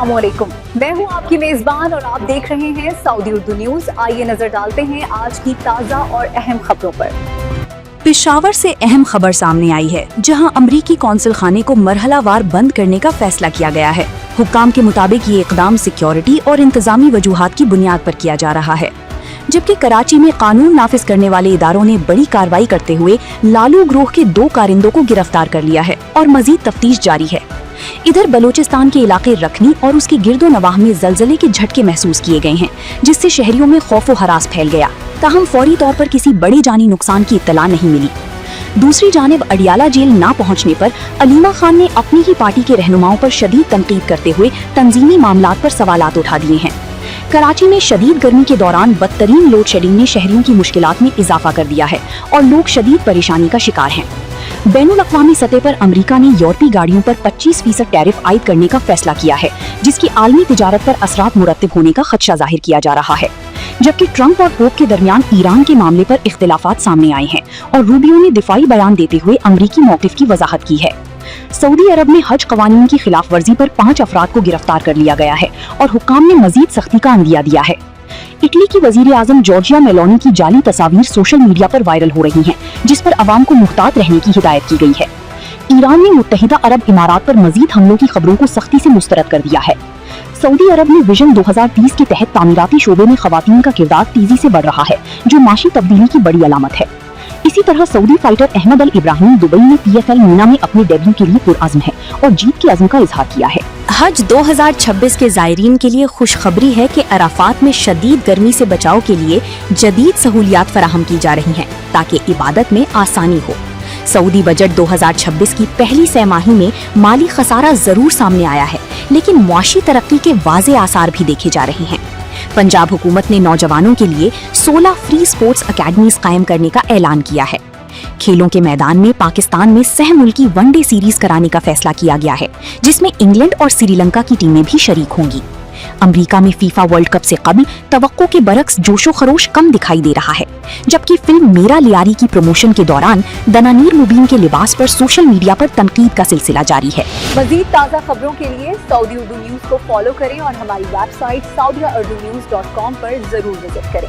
السلام علیکم، میں ہوں آپ کی میزبان اور آپ دیکھ رہے ہیں سعودی اردو نیوز۔ آئیے نظر ڈالتے ہیں آج کی تازہ اور اہم خبروں پر۔ پشاور سے اہم خبر سامنے آئی ہے، جہاں امریکی قونصل خانے کو مرحلہ وار بند کرنے کا فیصلہ کیا گیا ہے۔ حکام کے مطابق یہ اقدام سیکیورٹی اور انتظامی وجوہات کی بنیاد پر کیا جا رہا ہے، جبکہ کراچی میں قانون نافذ کرنے والے اداروں نے بڑی کارروائی کرتے ہوئے لالو گروہ کے 2 کارندوں کو گرفتار کر لیا ہے اور مزید تفتیش جاری ہے۔ ادھر بلوچستان کے علاقے رکھنی اور اس کے گرد و نواح میں زلزلے کے جھٹکے محسوس کیے گئے ہیں، جس سے شہریوں میں خوف و ہراس پھیل گیا، تاہم فوری طور پر کسی بڑے جانی نقصان کی اطلاع نہیں ملی۔ دوسری جانب اڈیالہ جیل نہ پہنچنے پر علیمہ خان نے اپنی ہی پارٹی کے رہنماؤں پر شدید تنقید کرتے ہوئے تنظیمی معاملات پر سوالات اٹھا دیے ہیں۔ کراچی میں شدید گرمی کے دوران بدترین لوڈ شیڈنگ نے شہریوں کی مشکلات میں اضافہ کر دیا ہے اور لوگ شدید پریشانی کا شکار ہیں۔ بین الاقوامی سطح پر امریکہ نے یورپی گاڑیوں پر 25% ٹیرف عائد کرنے کا فیصلہ کیا ہے، جس کی عالمی تجارت پر اثرات مرتب ہونے کا خدشہ ظاہر کیا جا رہا ہے، جبکہ ٹرمپ اور پوپ کے درمیان ایران کے معاملے پر اختلافات سامنے آئے ہیں اور روبیو نے دفاعی بیان دیتے ہوئے امریکی موقف کی وضاحت کی ہے۔ سعودی عرب میں حج قوانین کی خلاف ورزی پر 5 افراد کو گرفتار کر لیا گیا ہے اور حکام نے مزید سختی کا عندیہ دیا ہے۔ اٹلی کی وزیر اعظم جورجیا میلونی کی جعلی تصاویر سوشل میڈیا پر وائرل ہو رہی ہیں، جس پر عوام کو محتاط رہنے کی ہدایت کی گئی ہے۔ ایران نے متحدہ عرب امارات پر مزید حملوں کی خبروں کو سختی سے مسترد کر دیا ہے۔ سعودی عرب میں ویژن 2030 کے تحت تعمیراتی شعبے میں خواتین کا کردار تیزی سے بڑھ رہا ہے، جو معاشی تبدیلی کی بڑی علامت ہے۔ اسی طرح سعودی فائٹر احمد الابراہیم دبئی میں PFL مینا میں اپنے ڈیبیو کے لیے پرعزم ہے اور جیت کے عزم کا اظہار کیا ہے۔ حج 2026 کے زائرین کے لیے خوشخبری ہے کہ عرفات میں شدید گرمی سے بچاؤ کے لیے جدید سہولیات فراہم کی جا رہی ہیں تاکہ عبادت میں آسانی ہو۔ سعودی بجٹ 2026 کی پہلی سہ ماہی میں مالی خسارہ ضرور سامنے آیا ہے، لیکن معاشی ترقی کے واضح آثار بھی دیکھے جا رہے ہیں۔ پنجاب حکومت نے نوجوانوں کے لیے 16 فری سپورٹس اکیڈمیز قائم کرنے کا اعلان کیا ہے۔ کھیلوں کے میدان میں پاکستان میں سہ ملکی ون ڈے سیریز کرانے کا فیصلہ کیا گیا ہے، جس میں انگلینڈ اور سری لنکا کی ٹیمیں بھی شریک ہوں گی۔ امریکہ میں فیفا ورلڈ کپ سے قبل توقع کے برعکس جوش و خروش کم دکھائی دے رہا ہے، جبکہ فلم میرا لیاری کی پروموشن کے دوران دنانیر مبین کے لباس پر سوشل میڈیا پر تنقید کا سلسلہ جاری ہے۔ مزید تازہ خبروں کے لیے سعودی اردو نیوز کو فالو کریں اور ہماری ویب سائٹ saudiaurdunews.com پر ضرور وزٹ کریں۔